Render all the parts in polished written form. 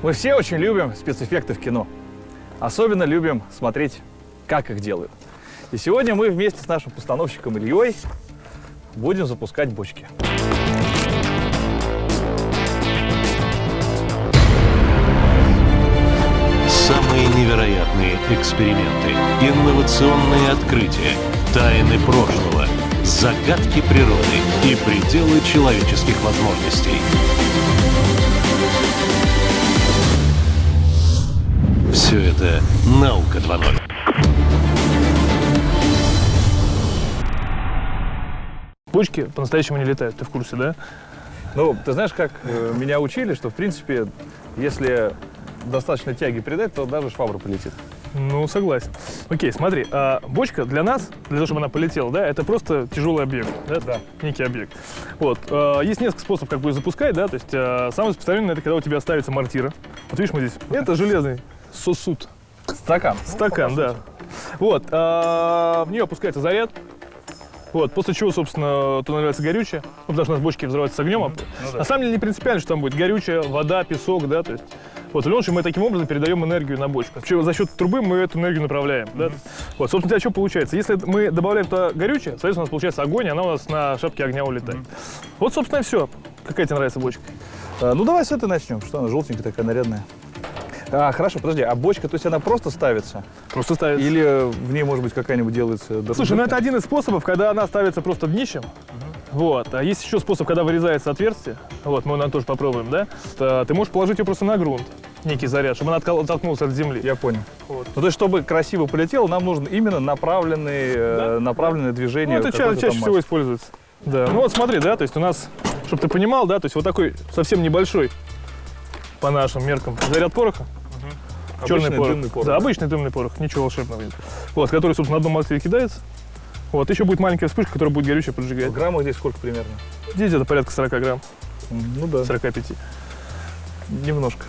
Мы все очень любим спецэффекты в кино. Особенно любим смотреть, как их делают. И сегодня мы вместе с нашим постановщиком Ильей будем запускать бочки. Самые невероятные эксперименты, инновационные открытия, тайны прошлого, загадки природы и пределы человеческих возможностей. Все это «Наука 2.0». Бочки по-настоящему не летают, ты в курсе, да? Ну, ты знаешь, как меня учили, что, в принципе, если достаточно тяги придать, то даже швабра полетит. Ну, согласен. Окей, смотри, бочка для нас, для того, чтобы она полетела, да, это просто тяжелый объект, да? Некий объект. Вот, есть несколько способов, как бы ее запускать, да, то есть самый распространенный, это когда у тебя ставится мортира. Вот видишь, мы здесь, это железный сосуд. Стакан. Стакан, да. Вот, в нее опускается заряд. Вот, после чего, собственно, туда наливается горючее, ну, потому что у нас бочки взрываются с огнем. На самом деле не принципиально, что там будет горючее, вода, песок, да, то есть. Вот, в любом случае мы таким образом передаем энергию на бочку. Причем за счет трубы мы эту энергию направляем, да. Вот, собственно, у тебя что получается? Если мы добавляем туда горючее, соответственно, у нас получается огонь, и она у нас на шапке огня улетает. Вот, собственно, и все. Какая тебе нравится бочка? Ну, давай с этой начнем, что она желтенькая такая, нарядная. Хорошо, подожди, а бочка, то есть она просто ставится? Просто ставится. Или в ней, может быть, какая-нибудь делается? Слушай, ну это один из способов, когда она ставится просто днищем. Вот. А есть еще способ, когда вырезается отверстие. Вот, мы тоже попробуем, да? Ты можешь положить ее просто на грунт, некий заряд, чтобы она оттолкнулась от земли. Я понял. Вот. Ну, то есть, чтобы красиво полетело, нам нужно именно направленное движение. Ну, это чаще всего используется. Да. Ну вот смотри, да, то есть у нас, чтобы ты понимал, да, то есть вот такой совсем небольшой, по нашим меркам, заряд пороха. Черный порох. Дымный порох. Да, обычный дымный порох, ничего волшебного нет. Вот, который, собственно, на одном морозиле кидается. Вот, еще будет маленькая вспышка, которая будет горючее поджигать. В граммах здесь сколько примерно? Здесь это порядка 40 грамм, Ну да. 45. Немножко.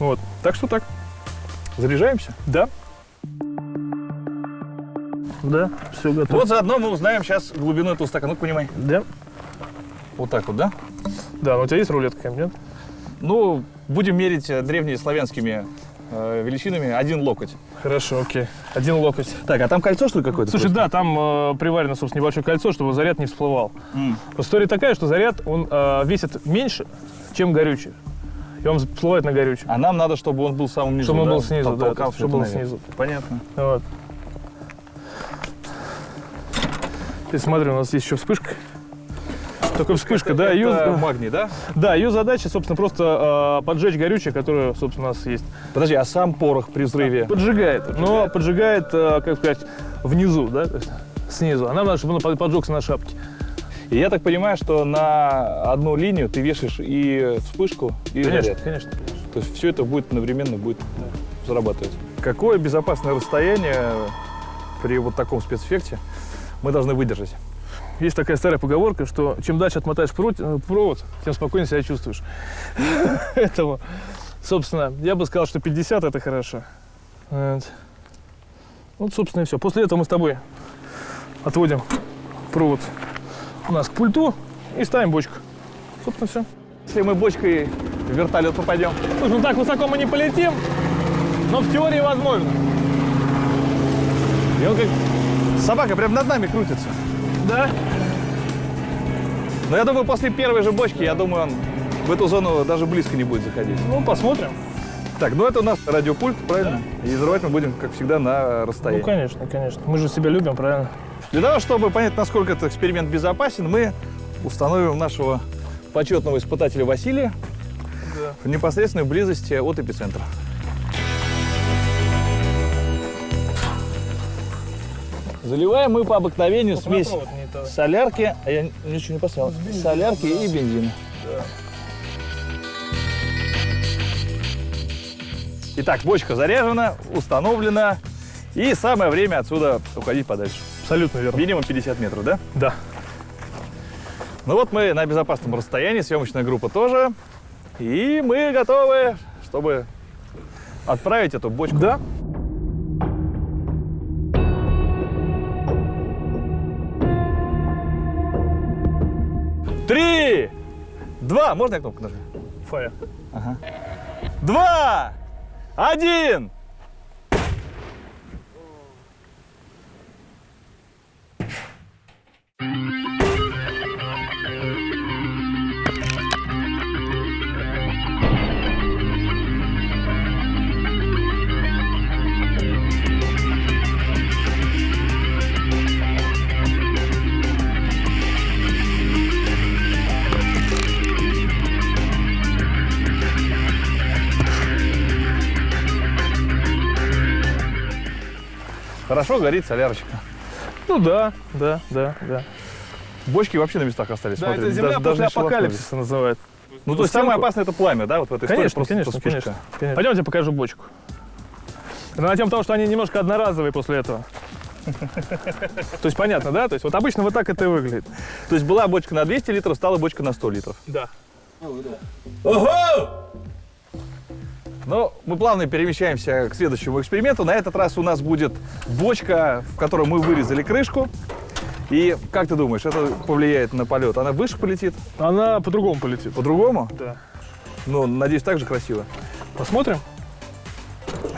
Вот, так что так. Заряжаемся? Да. Да, все готово. Вот заодно мы узнаем сейчас глубину этого стакана. Ну-ка, понимай. Да. Вот так вот, да? Да, но у тебя есть рулетка, нет? Ну, будем мерить древнеславянскими величинами 1 локоть. Хорошо, окей. 1 локоть. Так, а там кольцо, что ли, какое-то? Слушай, просто? да, там приварено, собственно, небольшое кольцо, чтобы заряд не всплывал. История такая, что заряд, он весит меньше, чем горючее. И он всплывает на горючее. А нам надо, чтобы он был самым низу, Чтобы он да? был снизу, да, Толкался чтобы был наверх. снизу. Понятно. Вот. Ты смотри, у нас есть еще вспышка. Такая вспышка, да, Это магний, да? Да, ее задача, собственно, просто поджечь горючее, которое, собственно, у нас есть. Подожди, а сам порох при взрыве? Поджигает, но поджигает, как сказать, внизу, да, то есть снизу. А нам надо, чтобы он поджегся на шапке. И я так понимаю, что на одну линию ты вешаешь и вспышку, и заряд. Конечно. То есть все это будет одновременно зарабатывать. Какое безопасное расстояние при вот таком спецэффекте мы должны выдержать? Есть такая старая поговорка, что чем дальше отмотаешь провод, тем спокойнее себя чувствуешь. Поэтому, собственно, я бы сказал, что 50 – это хорошо. Вот, собственно, и все. После этого мы с тобой отводим провод у нас к пульту и ставим бочку. Собственно, все. Если мы бочкой в вертолет попадем? Слушай, ну так высоко мы не полетим, но в теории возможно. И он как собака прям над нами крутится. Да? Но я думаю, после первой же бочки, я думаю, он в эту зону даже близко не будет заходить. Ну, посмотрим. Так, ну это у нас радиопульт, правильно? Да. И взрывать мы будем, как всегда, на расстоянии. Ну, конечно, конечно. Мы же себя любим, правильно? Для того, чтобы понять, насколько этот эксперимент безопасен, мы установим нашего почетного испытателя Василия в непосредственной близости от эпицентра. Заливаем мы по обыкновению смесь солярки, а я ничего не поставил, солярки и бензина. Да. Итак, бочка заряжена, установлена, и самое время отсюда уходить подальше. Абсолютно верно. Минимум 50 метров, да? Да. Ну вот мы на безопасном расстоянии, съемочная группа тоже, и мы готовы, чтобы отправить эту бочку. Да. Три, два, можно я кнопку нажму? Фаер. Ага. 2, 1. Хорошо горит солярочка. Ну да. Бочки вообще на местах остались. Да, смотри, это земля даже после не шелохнулись. апокалипсиса называют. Ну, то есть самое опасное это пламя, да, вот в этой истории Конечно, просто конечно, вспышка. конечно. Пойдемте покажу бочку. Но на тему того, что они немножко одноразовые после этого. То есть понятно, да? То есть вот обычно вот так это и выглядит. То есть была бочка на 200 литров, стала бочка на 100 литров. Да. Ого! Ну, мы плавно перемещаемся к следующему эксперименту. На этот раз у нас будет бочка, в которой мы вырезали крышку. И как ты думаешь, это повлияет на полет? Она выше полетит? Она по-другому полетит. По-другому? Да. Ну, надеюсь, так же красиво. Посмотрим.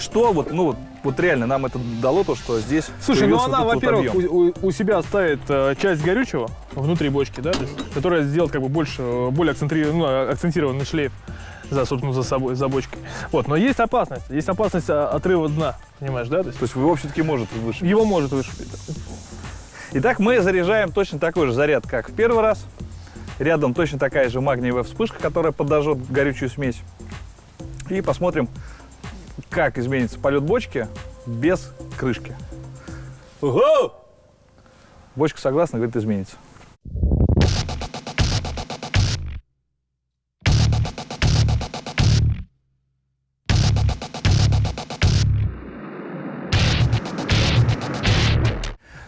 Что вот, ну, вот реально нам это дало то, что здесь Слушай, ну появился она, вот этот вот во-первых, объем. у себя ставит часть горючего внутри бочки, да, то есть, которая сделает как бы более акцентированный шлейф собственно, за собой, за бочкой. Вот, но есть опасность отрыва дна, понимаешь, да? То есть его все-таки может вышибить. Его может вышибить. Итак, мы заряжаем точно такой же заряд, как в первый раз. Рядом точно такая же магниевая вспышка, которая подожжет горючую смесь. И посмотрим, как изменится полет бочки без крышки. Ого! Бочка согласна, говорит, изменится.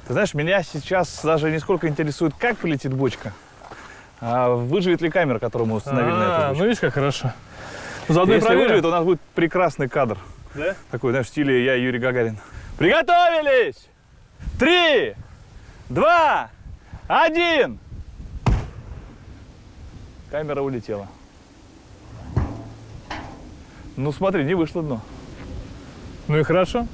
Ты знаешь, меня сейчас даже нисколько интересует, как полетит бочка, а выживет ли камера, которую мы установили на этой бочке. Ну видишь, как хорошо. Заодно и Если проверим. выживет, у нас будет прекрасный кадр. Да? Такой, знаешь, в стиле «Я Юрий Гагарин». Приготовились! 3, 2, 1. Камера улетела. Ну смотри, не вышло дно. Ну и хорошо.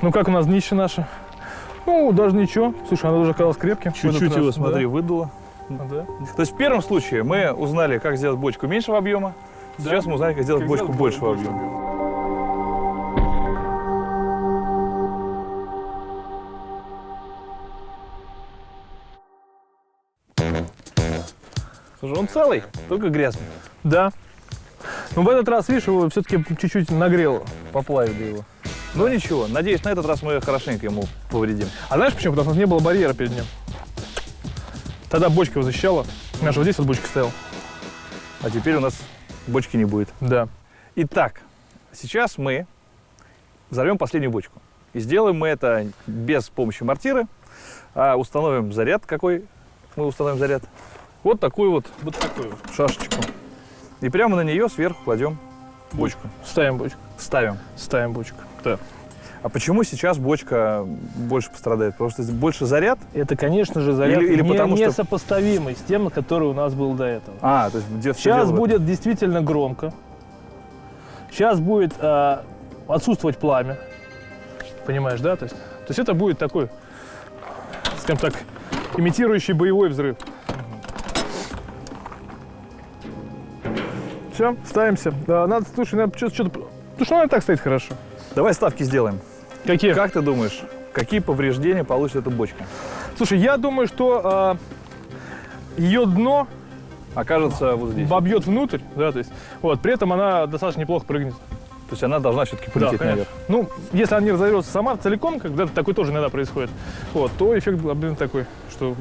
Ну как у нас днище наше? Ну, даже ничего. Слушай, оно уже оказалось крепким. Чуть-чуть его, смотри, выдуло. Да. То есть в первом случае мы узнали, как сделать бочку меньшего объема. Сейчас мы узнали, как сделать бочку большего объема. Слушай, он целый, только грязный. Да. Но в этот раз, видишь, его все-таки чуть-чуть нагрело. Поплавили его. Ну ничего, надеюсь, на этот раз мы хорошенько ему повредим. А знаешь почему? Потому что не было барьера перед ним. Тогда бочка его защищала. Знаешь, вот здесь вот бочка стояла. А теперь у нас бочки не будет. Да. Итак, сейчас мы взорвем последнюю бочку. И сделаем мы это без помощи мортиры, а установим заряд. Какой мы установим заряд? Вот такую вот шашечку. И прямо на нее сверху кладем бочку. Ставим бочку. Ставим бочку. Да. А почему сейчас бочка больше пострадает? Потому что больше заряд? Это, конечно же, заряд Или потому что- несопоставимый с тем, который у нас был до этого. То есть где Сейчас будет действительно громко. Сейчас будет отсутствовать пламя. Понимаешь, да? То есть это будет такой, скажем так, имитирующий боевой взрыв. Все, ставимся. Да, надо, слушай, надо что-то... Слушай, она и так стоит хорошо. Давай ставки сделаем. Какие? Как ты думаешь, какие повреждения получит эта бочка? Слушай, я думаю, что ее дно Окажется вот здесь. вобьет внутрь, да, то есть, вот, при этом она достаточно неплохо прыгнет. То есть она должна все-таки полететь конечно. наверх. Ну, если она не разорвется сама целиком, когда такое тоже иногда происходит, вот, то эффект, блин, такой, что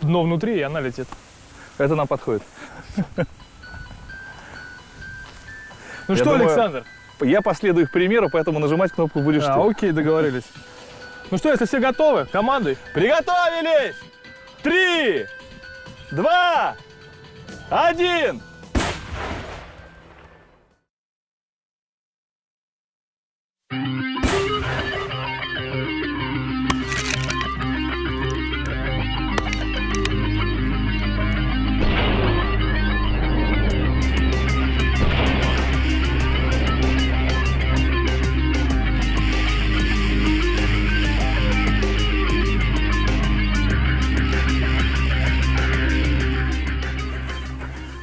дно внутри, и она летит. Это нам подходит. Ну Я что, думаю, Александр? Я последую их примеру, поэтому нажимать кнопку будешь ты. Окей, договорились. Ну что, если все готовы, командой? Приготовились! 3, 2, 1.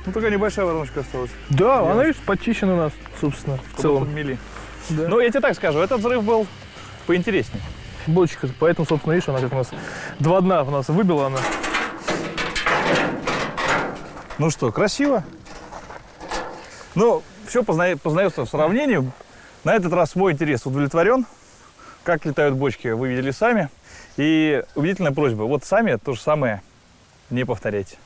Ну, только небольшая вороночка осталась. Да, она, видишь, почищена у нас, собственно, в целом. Подмели. Да. Ну, я тебе так скажу, этот взрыв был поинтереснее. Бочка, поэтому, собственно, видишь, она как у нас 2 дна у нас выбила она. Ну что, красиво. Ну, все познается в сравнении. На этот раз мой интерес удовлетворен. Как летают бочки, вы видели сами. И убедительная просьба, вот сами то же самое не повторяйте.